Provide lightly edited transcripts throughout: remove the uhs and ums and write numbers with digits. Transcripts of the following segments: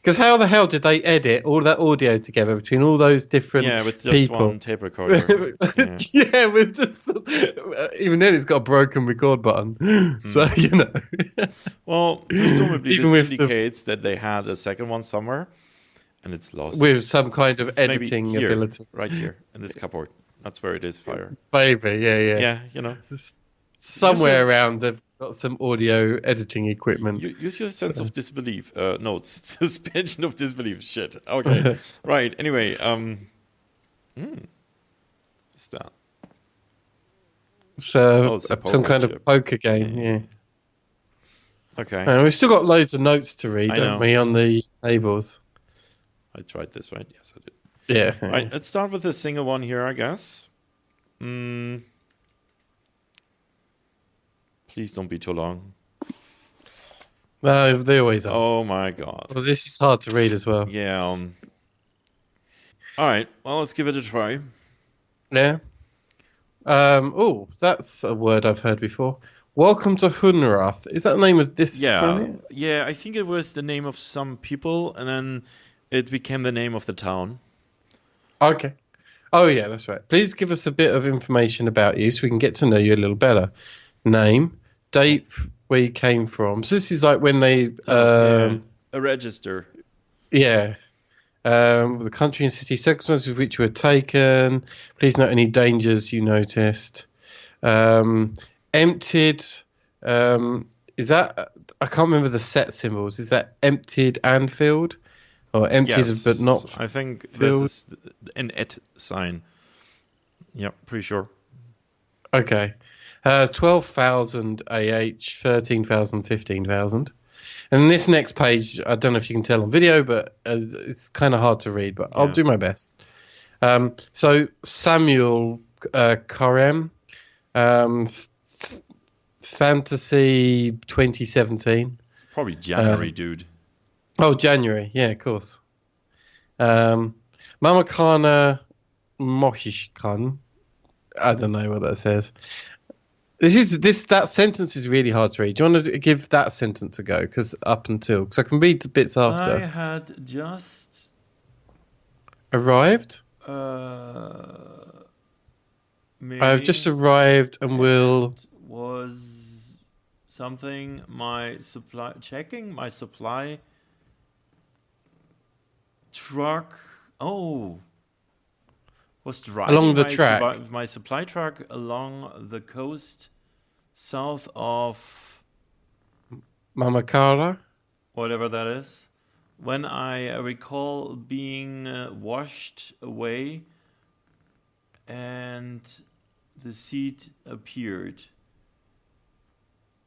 Because how the hell did they edit all that audio together between all those different with just people? one tape recorder. Yeah. Yeah, with just even then it's got a broken record button. So Well, presumably even this with indicates that they had a second one somewhere, and it's lost. with some kind of It's maybe editing here, ability. right here, in this cupboard. That's where it is, fire. Maybe, yeah. Yeah, use Somewhere your around they've got some audio editing equipment. use your sense So. of disbelief. No, it's suspension of disbelief. Shit. Okay. Right. Anyway, what's that? Oh, So it's a some poker kind chip. of poker game, yeah. Okay. And we've still got loads of notes to read, I don't know. we, on the tables? I tried this, right? Yes, I did. Yeah. All right, let's start with the single one here, I guess. Please don't be too long. No, they always are. Oh my god. Well, this is hard to read as well. Yeah. All right. Well, let's give it a try. Yeah. Oh, that's a word I've heard before. Welcome to Hunrath. Is that the name of this planet? Yeah. I think it was the name of some people, and then it became the name of the town. Okay. Oh, yeah, that's right. Please give us a bit of information about you so we can get to know you a little better. Name, date where you came from. So this is like when they... a register. Yeah. The country and city, circumstances with which you were taken. Please note any dangers you noticed. Emptied. Is that... I can't remember the set symbols. Is that emptied and filled? Or emptied but not I think filled? this is an et sign. Yeah, pretty sure. Okay. 12,000 AH, 13,000, 15,000. And this next page, I don't know if you can tell on video, but it's kind of hard to read, but I'll do my best. So Samuel Karem, Fantasy 2017. Probably January, dude. Oh, January. Yeah, of course. Mamakana Mohishkan. I don't know what that says. That sentence is really hard to read. Do you want to give that sentence a go? Because I can read the bits after. I had just arrived. I've just arrived and was something my supply truck. Oh. Was driving along the track. My supply truck along the coast south of Mamakara, whatever that is, when I recall being washed away and the seat appeared.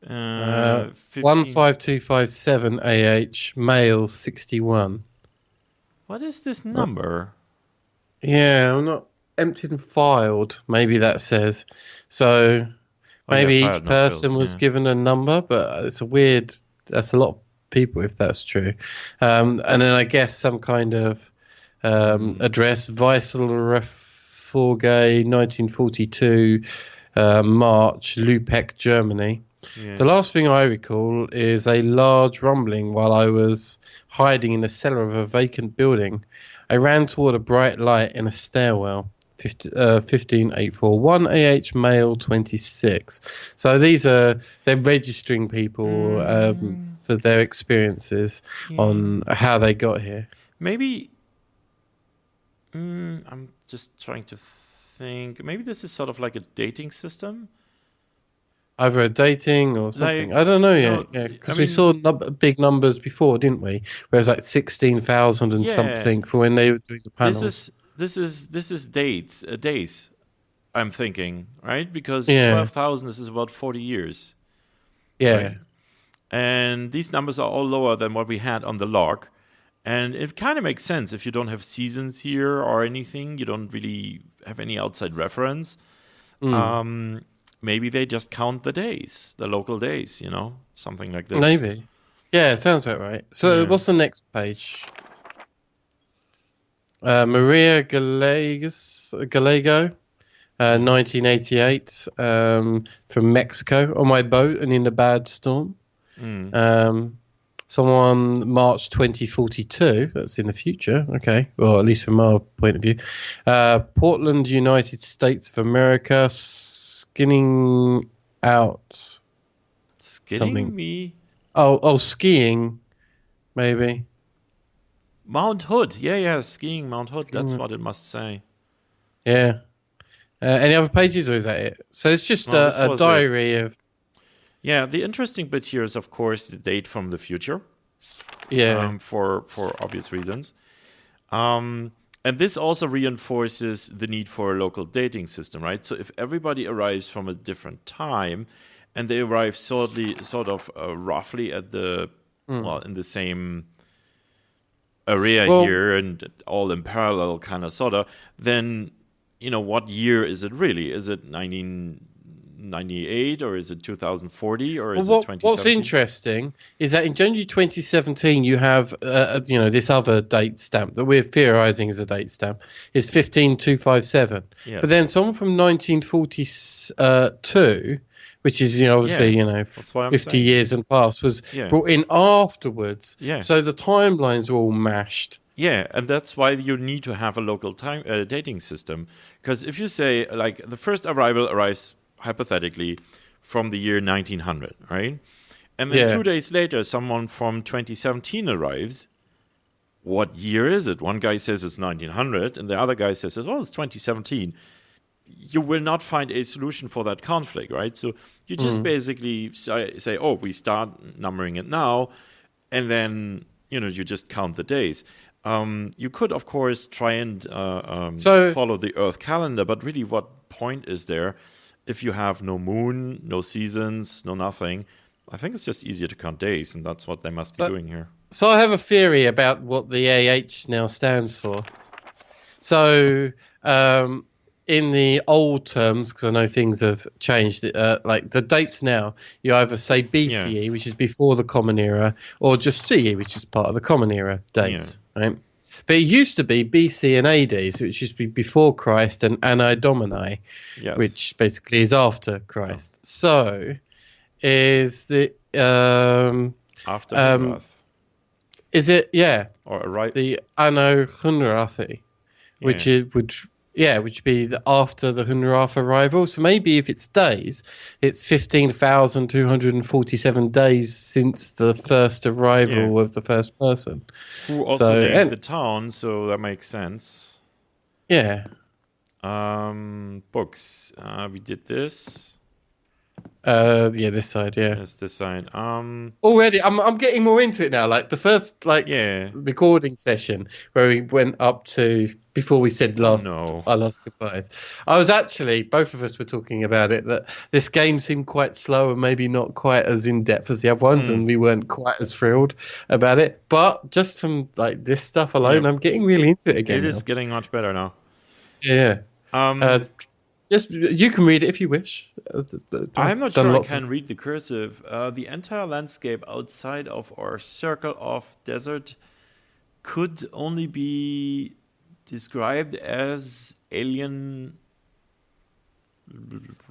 15257 AH, male 61. What is this number? Yeah, I'm not emptied and filed. Maybe that says. So maybe each person was given a number, but it's a weird. That's a lot of people if that's true. And then I guess some kind of address, Weissel Reforge, 1942, March, Lübeck, Germany. Yeah. The last thing I recall is a large rumbling while I was hiding in the cellar of a vacant building. I ran toward a bright light in a stairwell. 15841 AH male 26. So they're registering people for their experiences on how they got here. Maybe I'm just trying to think. Maybe this is sort of like a dating system. Either a dating or something. I don't know yet. Yeah, because we saw big numbers before, didn't we? Where it was like 16,000 and something for when they were doing the panels. This is days. I'm thinking, right? Because 12,000 is about 40 years. Yeah. Right? And these numbers are all lower than what we had on the log. And it kind of makes sense if you don't have seasons here or anything. You don't really have any outside reference. Maybe they just count the days, the local days, something like this. Maybe. Yeah, it sounds about right. So what's the next page? Maria Gallego, 1988, from Mexico, on my boat and in a bad storm. Someone March 2042. That's in the future. Okay. Well, at least from our point of view. Portland, United States of America. Skinning out. Skidding me? Oh, skiing. Maybe. Mount Hood. Yeah. Skiing Mount Hood. That's what it must say. Yeah. Any other pages, or is that it? So it's just a diary of. Yeah, the interesting bit here is, of course, the date from the future. Yeah. For obvious reasons. And this also reinforces the need for a local dating system, right? So if everybody arrives from a different time, and they arrive sort of roughly at the in the same area here, and all in parallel, kind of sorta, then what year is it really? Is it 1998 or is it 2040 or is it 2017? What's interesting is that in January 2017 you have this other date stamp that we're theorizing is a date stamp is 15257. Yes. But then someone from 1942, which is obviously 50 years and past, was brought in afterwards. Yeah. So the timelines were all mashed. Yeah, and that's why you need to have a local dating system, because if you say like the first arrival arrives hypothetically from the year 1900, right? And then 2 days later, someone from 2017 arrives. What year is it? One guy says it's 1900, and the other guy says, it's 2017. You will not find a solution for that conflict, right? So you just basically say, we start numbering it now, and then you just count the days. You could, of course, try and follow the Earth calendar, but really, what point is there if you have no moon, no seasons, no nothing? I think it's just easier to count days, and that's what they must be doing here. So I have a theory about what the AH now stands for. So in the old terms, because I know things have changed, like the dates now, you either say BCE, which is before the Common Era, or just CE, which is part of the Common Era dates, right? But it used to be BC and AD, so it used to be before Christ, and Anno Domini, which basically is after Christ. So is the after Hunrath. Is it or the Anno Hunrathi, which would be after the Hunrath arrival. So maybe if it's days, it's 15,247 days since the first arrival of the first person. Who also named the town, so that makes sense. Yeah. Books. We did this. This side, Yes, this side. Already, I'm getting more into it now. Like the first, recording session where we went up to before we said our last goodbyes. I was actually, both of us were talking about it, that this game seemed quite slow and maybe not quite as in depth as the other ones, and we weren't quite as thrilled about it. But just from like this stuff alone, I'm getting really into it again. It is getting much better now. Yeah. Just you can read it if you wish. I'm not sure I can read the cursive. The entire landscape outside of our circle of desert could only be described as alien.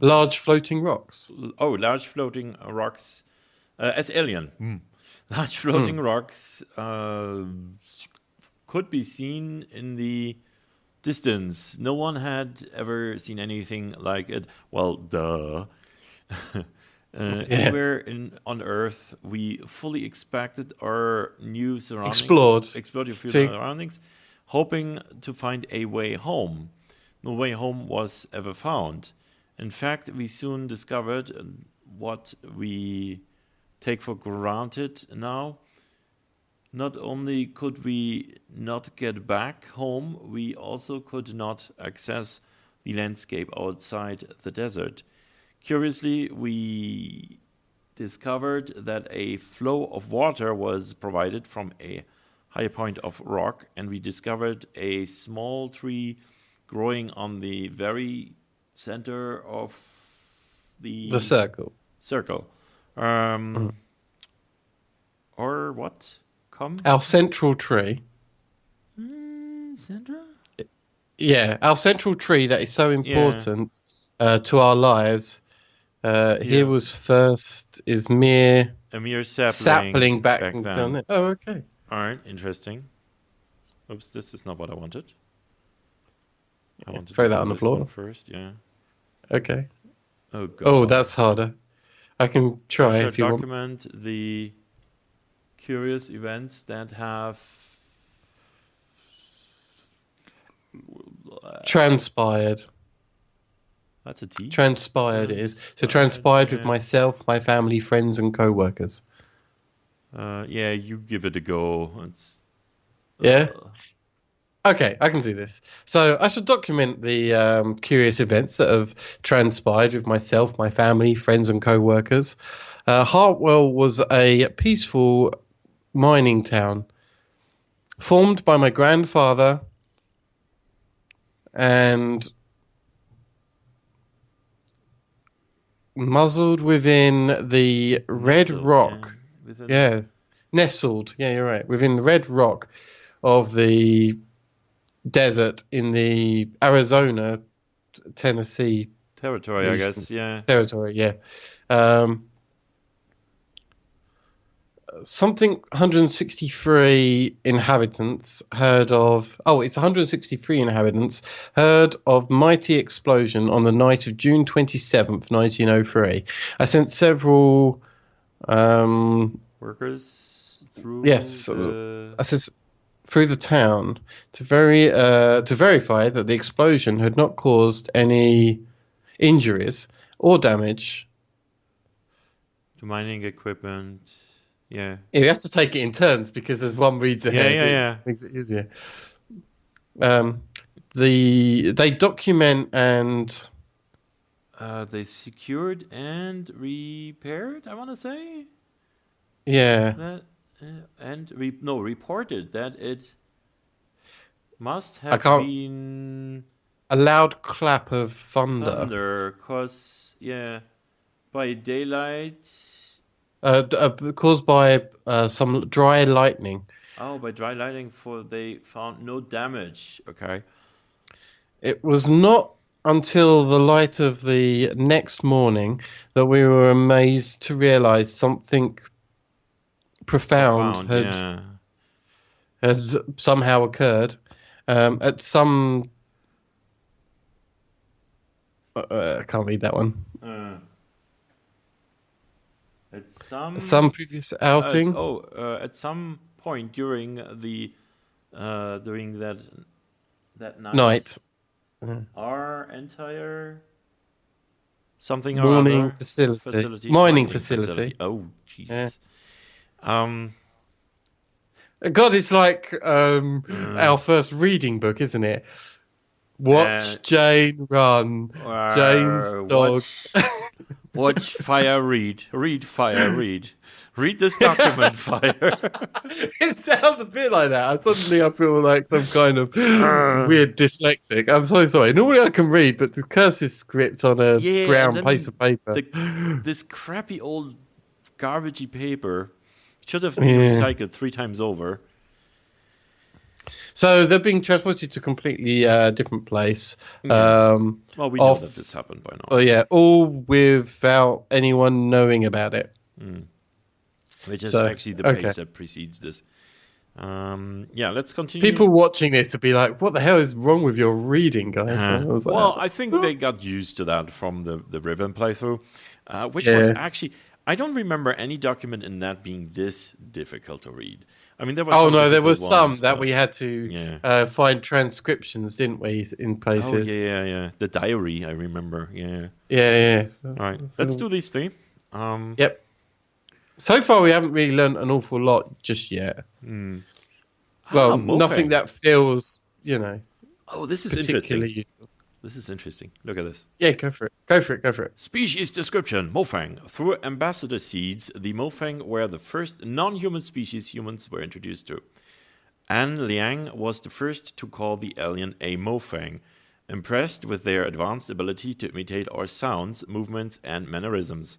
Large floating rocks. Oh, large floating rocks. As alien. Large floating rocks could be seen in the distance. No one had ever seen anything like it. Well, duh. Anywhere on Earth, we fully expected our new surroundings. Explored your surroundings, hoping to find a way home. No way home was ever found. In fact, we soon discovered what we take for granted now. Not only could we not get back home, we also could not access the landscape outside the desert. Curiously, we discovered that a flow of water was provided from a high point of rock, and we discovered a small tree growing on the very center of the circle. Or what? Our central tree. Central? Yeah, our central tree that is so important to our lives. Here was first is Mir. A mere sapling back then. down there. Oh, okay. All right, interesting. Oops, this is not what I wanted. I wanted throw to that do on the this floor one first, yeah. Okay. Oh, God. Oh, that's harder. I can try if you want. Document the curious events that have... transpired. That's a T? Transpired is. So transpired with myself, my family, friends, and co-workers. Yeah, you give it a go. Yeah? Okay, I can do this. So I should document the curious events that have transpired with myself, my family, friends, and co-workers. Hartwell was a peaceful mining town formed by my grandfather and muzzled within the red rock. Nestled. Yeah, you're right. Within the red rock of the desert in the Arizona, Tennessee territory, region. I guess. Yeah. Territory, yeah. Something 163 inhabitants heard of. Oh, it's 163 inhabitants heard of mighty explosion on the night of June 27th, 1903. I sent several workers through. Yes, I said through the town to verify that the explosion had not caused any injuries or damage to mining equipment. Yeah, we have to take it in turns because there's one reads ahead. Yeah. Makes it easier. They document and they secured and repaired. I want to say. Yeah. That reported that it must have been a loud clap of thunder. Cause by daylight. Caused by some dry lightning. Oh, by dry lightning, they found no damage. Okay. It was not until the light of the next morning that we were amazed to realize something profound had somehow occurred at some. I can't read that one. At some previous outing. At some point during that night. Our entire something mining facility. Mining facility. Oh, Jesus. Yeah. God, it's like our first reading book, isn't it? Watch Jane run. Jane's dog. Watch fire read. Read fire read. Read this document, fire. It sounds a bit like that. Suddenly I feel like some kind of weird dyslexic. I'm so sorry. Normally I can read, but the cursive script on a brown piece of paper. This crappy old garbagey paper should have been recycled 3 times over. So they're being transported to a completely different place. Well, we know that this happened by now. Oh yeah, all without anyone knowing about it. Which is actually the page that precedes this. Let's continue. People watching this would be like, "What the hell is wrong with your reading, guys?" I think they got used to that from the Riven playthrough, which was actually. I don't remember any document in that being this difficult to read. I mean, there was. There was some that we had to find transcriptions, didn't we, in places? Oh yeah. The diary, I remember. Yeah. Yeah. All right, let's do these 3. Yep. So far, we haven't really learned an awful lot just yet. Well, nothing that feels, Oh, this is interesting. Useful. This is interesting. Look at this. Yeah, go for it. Species description: Mofang. Through ambassador seeds, the Mofang were the first non-human species humans were introduced to. An Liang was the first to call the alien a Mofang, impressed with their advanced ability to imitate our sounds, movements, and mannerisms.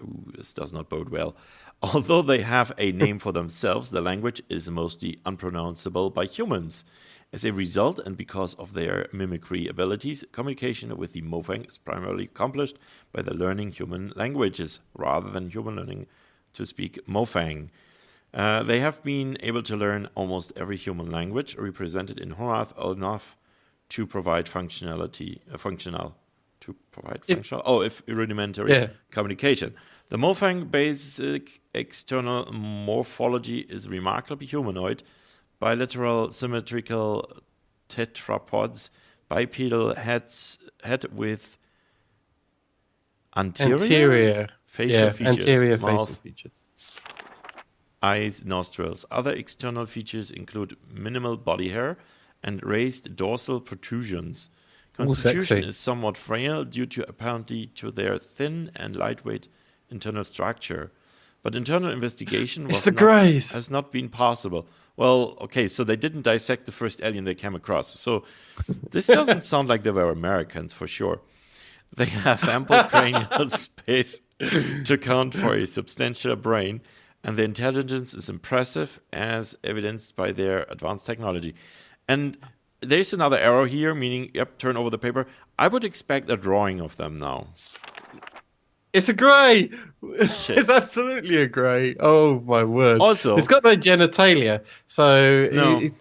Ooh, this does not bode well. Although they have a name for themselves, the language is mostly unpronounceable by humans. As a result, and because of their mimicry abilities, communication with the Mofang is primarily accomplished by the learning human languages, rather than human learning to speak Mofang. They have been able to learn almost every human language represented in Hunrath enough to provide rudimentary communication. The Mofang basic external morphology is remarkably humanoid. Bilateral symmetrical tetrapods, bipedal head with anterior facial features, eyes, nostrils. Other external features include minimal body hair and raised dorsal protrusions. Constitution is somewhat frail due to apparently to their thin and lightweight internal structure. But internal investigation has not been possible. Well, okay, so they didn't dissect the first alien they came across. So this doesn't sound like they were Americans for sure. They have ample cranial space to account for a substantial brain, and their intelligence is impressive as evidenced by their advanced technology. And there's another arrow here, meaning, turn over the paper. I would expect a drawing of them now. It's a grey. It's absolutely a grey. Oh my word! Also, it's got no genitalia, so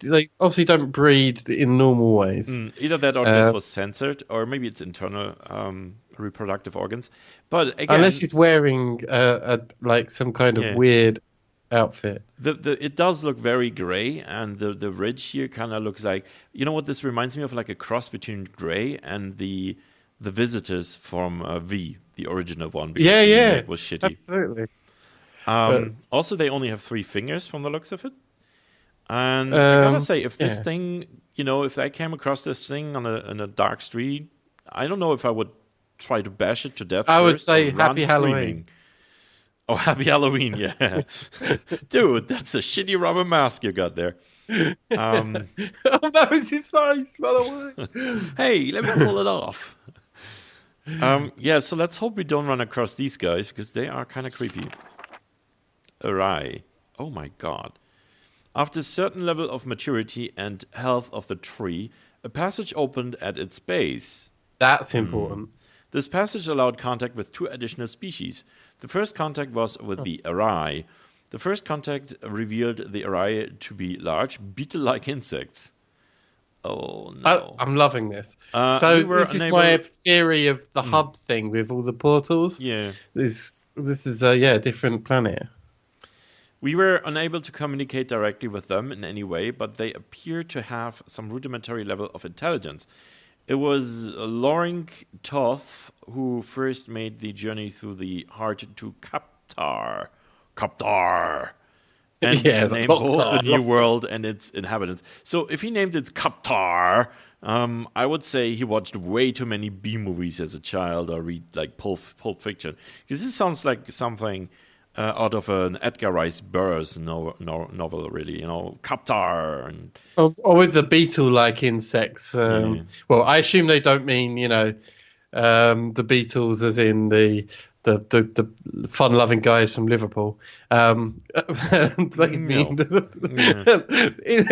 they obviously don't breed in normal ways. Either that, or this was censored, or maybe it's internal reproductive organs. But again, unless he's wearing like some kind of weird outfit. It does look very grey, and the ridge here kind of looks like, you know what this reminds me of, like a cross between grey and the visitors from V, the original one. It was shitty. Absolutely. Also, they only have 3 fingers from the looks of it. And I gotta say, if this thing, if I came across this thing on a dark street, I don't know if I would try to bash it to death. I would say Happy Halloween. Oh, Happy Halloween, yeah. Dude, that's a shitty rubber mask you got there. Oh, that was his face, by the way. Hey, let me pull it off. So let's hope we don't run across these guys, because they are kind of creepy. Arai. Oh my god. After a certain level of maturity and health of the tree, a passage opened at its base. That's important. This passage allowed contact with 2 additional species. The first contact was with the Arai. The first contact revealed the Arai to be large, beetle-like insects. Oh, no. I'm loving this. So this is my theory of the hub thing with all the portals. Yeah. This is a different planet. We were unable to communicate directly with them in any way, but they appear to have some rudimentary level of intelligence. It was Loring Toth who first made the journey through the heart to Kaptar. And named both the new world and its inhabitants. So if he named it Kaptar, I would say he watched way too many B movies as a child, or read like Pulp Fiction. Because this sounds like something out of an Edgar Rice Burroughs novel, really. Kaptar. And or with the beetle-like insects. Well, I assume they don't mean, the Beatles as in the fun-loving guys from Liverpool. They mean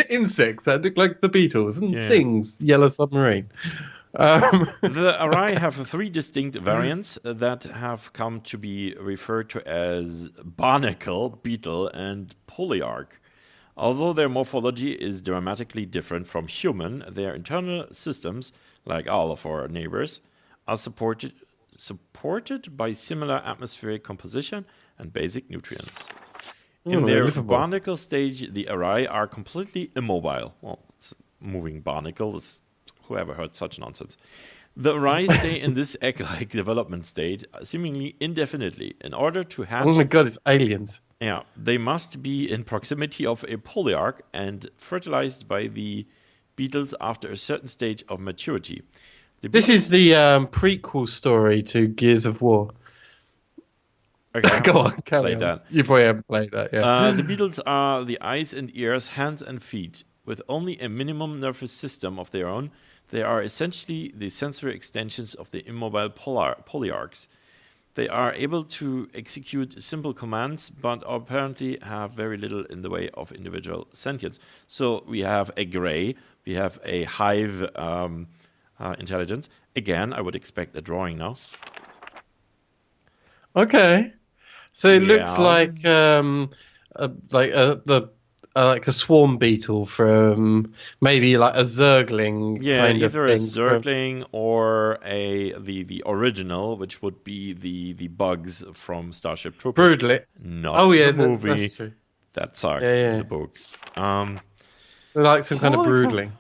insects that look like the Beatles and sings Yellow Submarine. The Arai have 3 distinct variants that have come to be referred to as barnacle, beetle, and polyarch. Although their morphology is dramatically different from human, their internal systems, like all of our neighbors, are supported by similar atmospheric composition and basic nutrients. In their barnacle stage, the Arai are completely immobile. Well, it's a moving barnacle. Whoever heard such nonsense? The Arai stay in this egg-like development state seemingly indefinitely. In order to hatch... Oh my god, it's aliens. Yeah, they must be in proximity of a polyarch and fertilized by the beetles after a certain stage of maturity. This is the prequel story to Gears of War. Okay, go on, play that. You probably haven't played that, yeah. The beetles are the eyes and ears, hands and feet. With only a minimum nervous system of their own, they are essentially the sensory extensions of the immobile polyarchs. They are able to execute simple commands, but apparently have very little in the way of individual sentience. So we have a gray, we have a hive intelligence. Again, I would expect a drawing now. Okay. So it looks like like a swarm beetle from maybe like a zergling kind of thing. Either a zergling or the original, which would be the bugs from Starship Troopers. Broodling. Not the movie. That's true. That sucked in the book. So like some kind of broodling.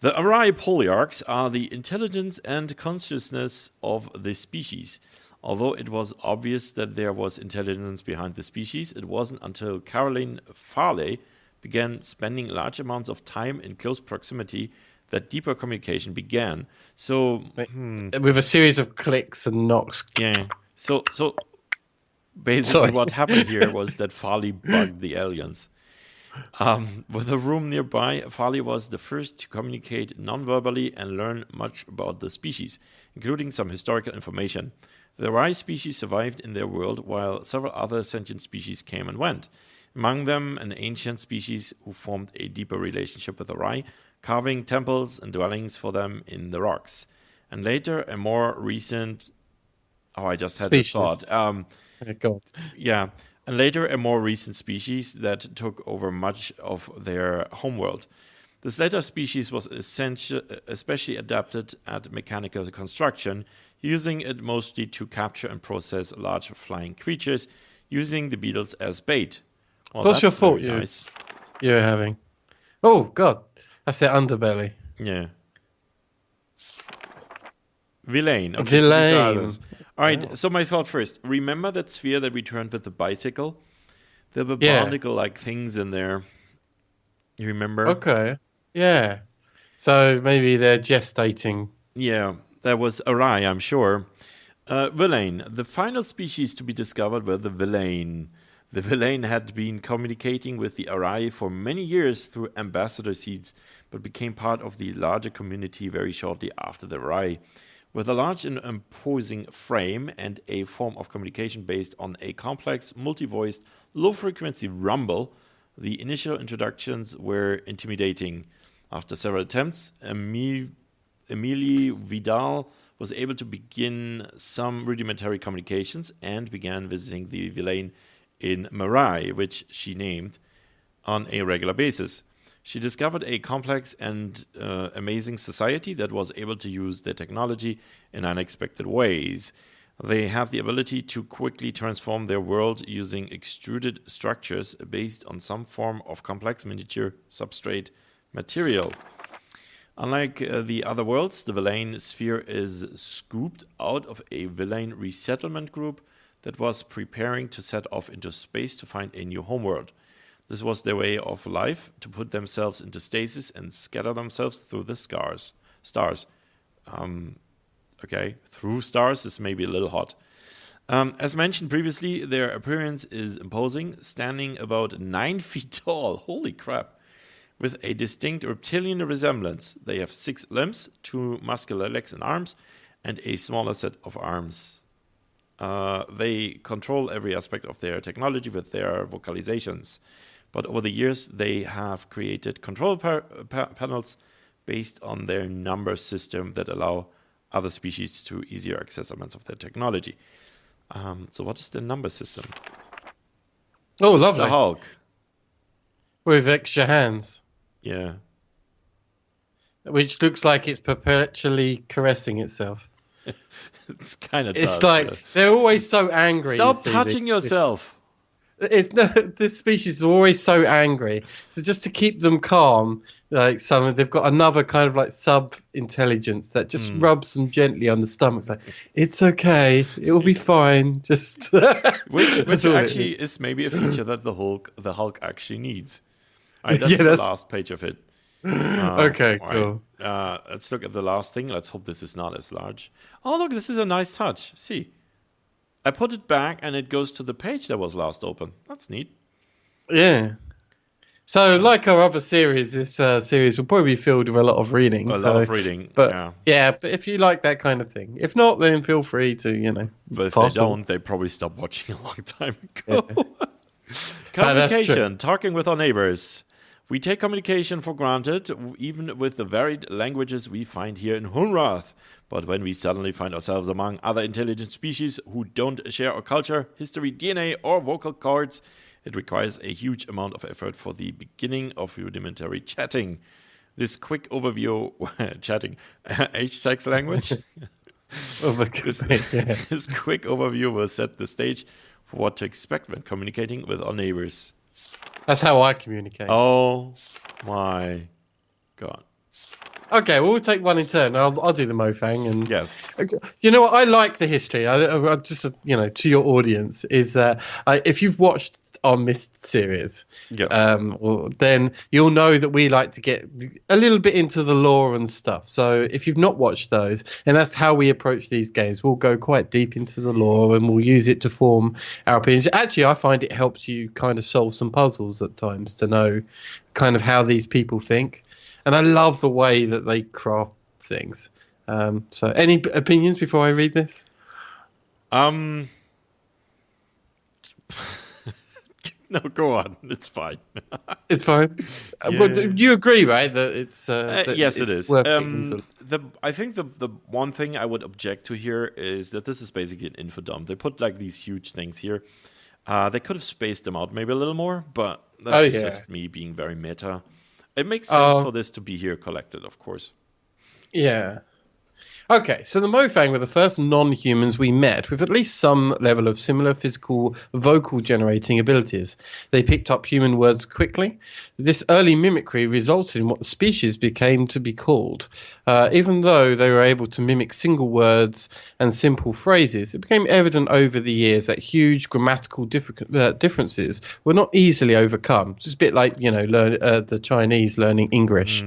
The Arai polyarchs are the intelligence and consciousness of the species. Although it was obvious that there was intelligence behind the species, it wasn't until Caroline Farley began spending large amounts of time in close proximity that deeper communication began. So, with a series of clicks and knocks. Yeah. So basically, what happened here was that Farley bugged the aliens. With a room nearby, Farley was the first to communicate non-verbally and learn much about the species, including some historical information. The Arai species survived in their world while several other sentient species came and went. Among them, an ancient species who formed a deeper relationship with Arai, carving temples and dwellings for them in the rocks. And later, a more recent... Oh, I just had a thought. Yeah. And later, a more recent species that took over much of their homeworld. This latter species was especially adapted at mechanical construction, using it mostly to capture and process large flying creatures, using the beetles as bait. Well, so what's your thought you're having? Oh, God. That's their underbelly. Yeah. Villain. Okay, Villain. All right, so my thought first. Remember that sphere that we turned with the bicycle? There were barnacle-like things in there. You remember? Okay. Yeah. So maybe they're gestating. Yeah, that was Arai, I'm sure. Villain. The final species to be discovered were the Villain. The Villain had been communicating with the Arai for many years through ambassador seeds, but became part of the larger community very shortly after the Arai. With a large and imposing frame and a form of communication based on a complex, multi-voiced, low-frequency rumble, the initial introductions were intimidating. After several attempts, Emilie Vidal was able to begin some rudimentary communications and began visiting the Villain in Marai, which she named, on a regular basis. She discovered a complex and amazing society that was able to use their technology in unexpected ways. They have the ability to quickly transform their world using extruded structures based on some form of complex miniature substrate material. Unlike the other worlds, the Villain sphere is scooped out of a Villain resettlement group that was preparing to set off into space to find a new homeworld. This was their way of life, to put themselves into stasis and scatter themselves through the stars. Through stars is maybe a little hot. As mentioned previously, their appearance is imposing, standing about 9 feet tall. Holy crap. With a distinct reptilian resemblance. They have 6 limbs, 2 muscular legs and arms, and a smaller set of arms. They control every aspect of their technology with their vocalizations. But over the years, they have created control panels based on their number system that allow other species to easier access elements of their technology. So what is the number system? Oh, lovely. It's the Hulk. With extra hands. Yeah. Which looks like it's perpetually caressing itself. It's kind of It's like, they're always so angry. Stop touching yourself. This species is always so angry. So just to keep them calm, like they've got another kind of like sub-intelligence that just rubs them gently on the stomach. It's like, it's okay, it will be fine. Just which actually is maybe a feature that the Hulk actually needs. That's the last page of it. Okay, cool. Right. Let's look at the last thing. Let's hope this is not as large. Oh, look, this is a nice touch. See, I put it back and it goes to the page that was last open. That's neat. Yeah. So, like our other series, this series will probably be filled with a lot of reading. Lot of reading, but but if you like that kind of thing, if not, then feel free to, But if they don't, they probably stopped watching a long time ago. Yeah. Communication, talking with our neighbors. We take communication for granted, even with the varied languages we find here in Hunrath. But when we suddenly find ourselves among other intelligent species who don't share our culture, history, DNA, or vocal cords, it requires a huge amount of effort for the beginning of rudimentary chatting. This quick overview, chatting, H-sex language? This quick overview will set the stage for what to expect when communicating with our neighbors. That's how I communicate. Oh my god. Okay, well, we'll take one in turn. I'll do the Mofang. And yes. You know what? I like the history. I just, to your audience, is that if you've watched our Myst series, yes. Then you'll know that we like to get a little bit into the lore and stuff. So if you've not watched those, and that's how we approach these games, we'll go quite deep into the lore and we'll use it to form our opinions. Actually, I find it helps you kind of solve some puzzles at times to know kind of how these people think. And I love the way that they craft things. So any opinions before I read this? No, go on. It's fine. It's fine. Yeah. But you agree, right? That it's yes, it is. I think the one thing I would object to here is that this is basically an info dump. They put like these huge things here. They could have spaced them out maybe a little more, but that's just me being very meta. It makes sense for this to be here collected, of course. Yeah. Okay, so the Mofang were the first non-humans we met with at least some level of similar physical vocal generating abilities. They picked up human words quickly. This early mimicry resulted in what the species became to be called. Even though they were able to mimic single words and simple phrases, it became evident over the years that huge grammatical differences were not easily overcome. Just a bit like, the Chinese learning English.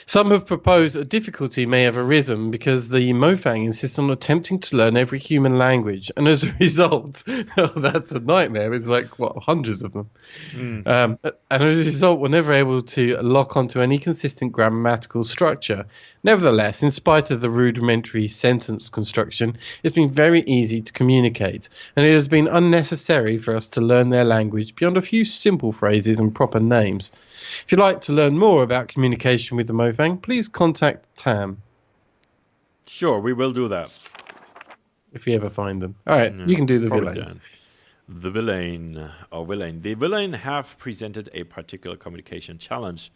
Some have proposed that a difficulty may have arisen because the Mofang insist on attempting to learn every human language, and as a result, that's a nightmare. It's like, hundreds of them. And as a result, we're never able to lock onto any consistent grammatical structure. Nevertheless, in spite of the rudimentary sentence construction, it's been very easy to communicate, and it has been unnecessary for us to learn their language beyond a few simple phrases and proper names. If you'd like to learn more about communication with the Mofang, please contact Tam. Sure, we will do that. If we ever find them. All right, you can do the villain. The villain. The villain have presented a particular communication challenge.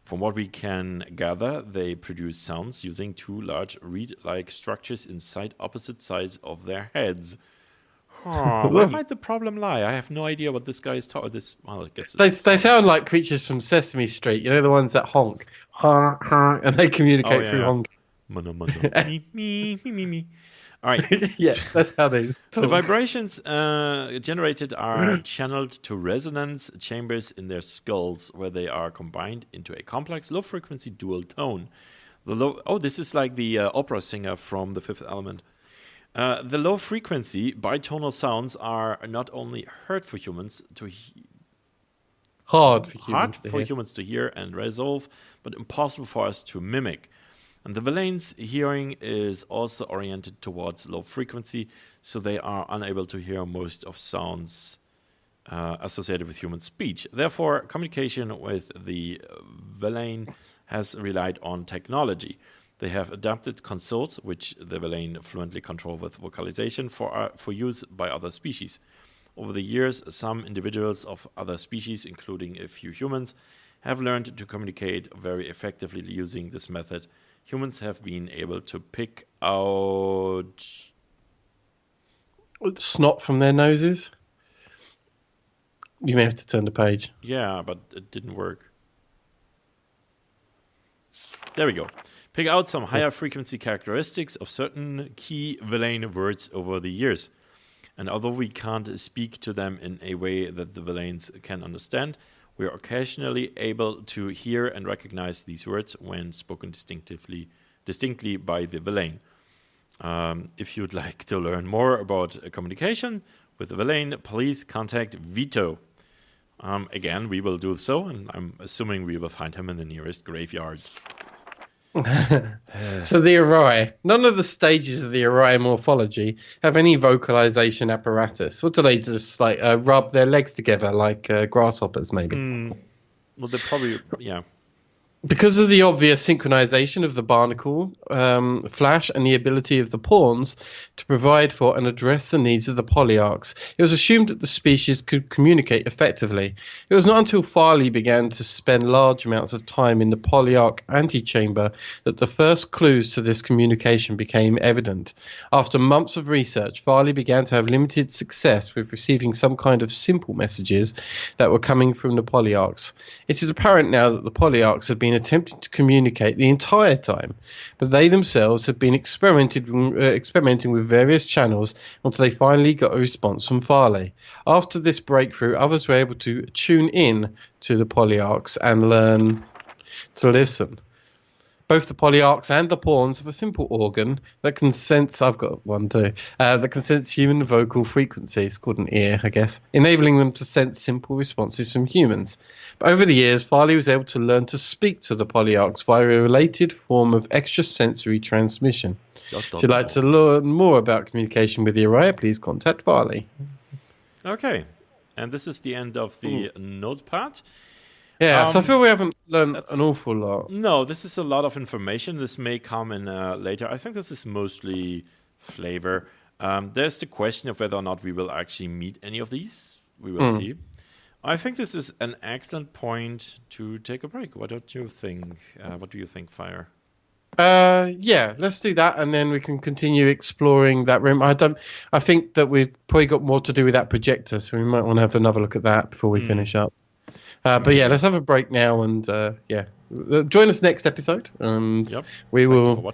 From what we can gather, they produce sounds using two large reed-like structures inside opposite sides of their heads. Where might the problem lie? I have no idea what this guy is talking. They sound like creatures from Sesame Street. You know, the ones that honk, and they communicate through honking. Me. All right. Yeah, that's how they talk. The vibrations generated are channeled to resonance chambers in their skulls, where they are combined into a complex low-frequency dual tone. This is like the opera singer from The Fifth Element. The low-frequency bitonal sounds are not only hard for humans to hear and resolve, but impossible for us to mimic. And the villain's hearing is also oriented towards low frequency, so they are unable to hear most of sounds associated with human speech. Therefore, communication with the villain has relied on technology. They have adapted consoles, which the villain fluently control with vocalization for use by other species. Over the years, some individuals of other species, including a few humans, have learned to communicate very effectively using this method. Humans have been able to pick out snot from their noses. You may have to turn the page. Yeah, but it didn't work. There we go. Pick out some higher frequency characteristics of certain key villain words over the years. And although we can't speak to them in a way that the villains can understand, we are occasionally able to hear and recognize these words when spoken distinctly by the villain. If you'd like to learn more about communication with the villain, please contact Vito. Again, we will do so, and I'm assuming we will find him in the nearest graveyard. So the Arai, none of the stages of the Arai morphology have any vocalization apparatus. What do they just like rub their legs together like grasshoppers, maybe? Well, they're probably, yeah. Because of the obvious synchronization of the barnacle, flash, and the ability of the pawns to provide for and address the needs of the polyarchs, it was assumed that the species could communicate effectively. It was not until Farley began to spend large amounts of time in the polyarch antechamber that the first clues to this communication became evident. After months of research, Farley began to have limited success with receiving some kind of simple messages that were coming from the polyarchs. It is apparent now that the polyarchs had been attempting to communicate the entire time, but they themselves had been experimenting with various channels until they finally got a response from Farley. After this breakthrough, others were able to tune in to the polyarchs and learn to listen. Both the polyarchs and the pawns have a simple organ that can sense, I've got one too, that can sense human vocal frequencies, called an ear, I guess, enabling them to sense simple responses from humans. But over the years, Farley was able to learn to speak to the polyarchs via a related form of extrasensory transmission. If you'd like to learn more about communication with the Arai, please contact Farley. Okay, and this is the end of the notepad. Yeah, so I feel we haven't learned an awful lot. No, this is a lot of information. This may come in later. I think this is mostly flavor. There's the question of whether or not we will actually meet any of these. We will see. I think this is an excellent point to take a break. What do you think? What do you think, Fire? Yeah, let's do that, and then we can continue exploring that room. I think that we've probably got more to do with that projector, so we might want to have another look at that before we finish up. But yeah, let's have a break now, and yeah, join us next episode, and we will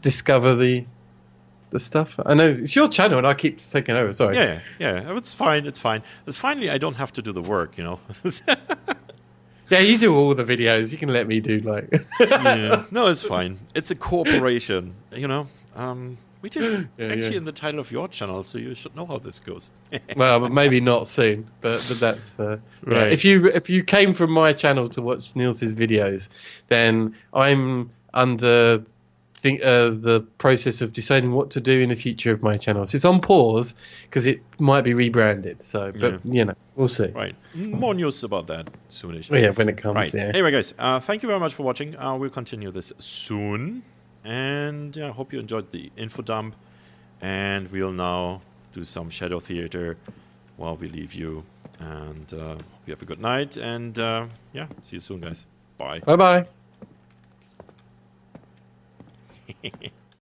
discover the stuff. I know it's your channel, and I keep taking over. Sorry. Yeah, it's fine. It's fine. Finally, I don't have to do the work, you know. Yeah, you do all the videos. You can let me do like. Yeah. No, it's fine. It's a cooperation, you know. Which is actually in the title of your channel, so you should know how this goes. Well, but maybe not soon. But that's right. Yeah. If you came from my channel to watch Niels's videos, then I'm under the process of deciding what to do in the future of my channel. So it's on pause because it might be rebranded. So, but you know, we'll see. Right. More news about that soonish. Yeah, when it comes. Right. Yeah. Anyway, guys, thank you very much for watching. We'll continue this soon. And I hope you enjoyed the info dump. And we'll now do some shadow theater while we leave you. And hope you have a good night. And yeah, see you soon, guys. Bye. Bye-bye.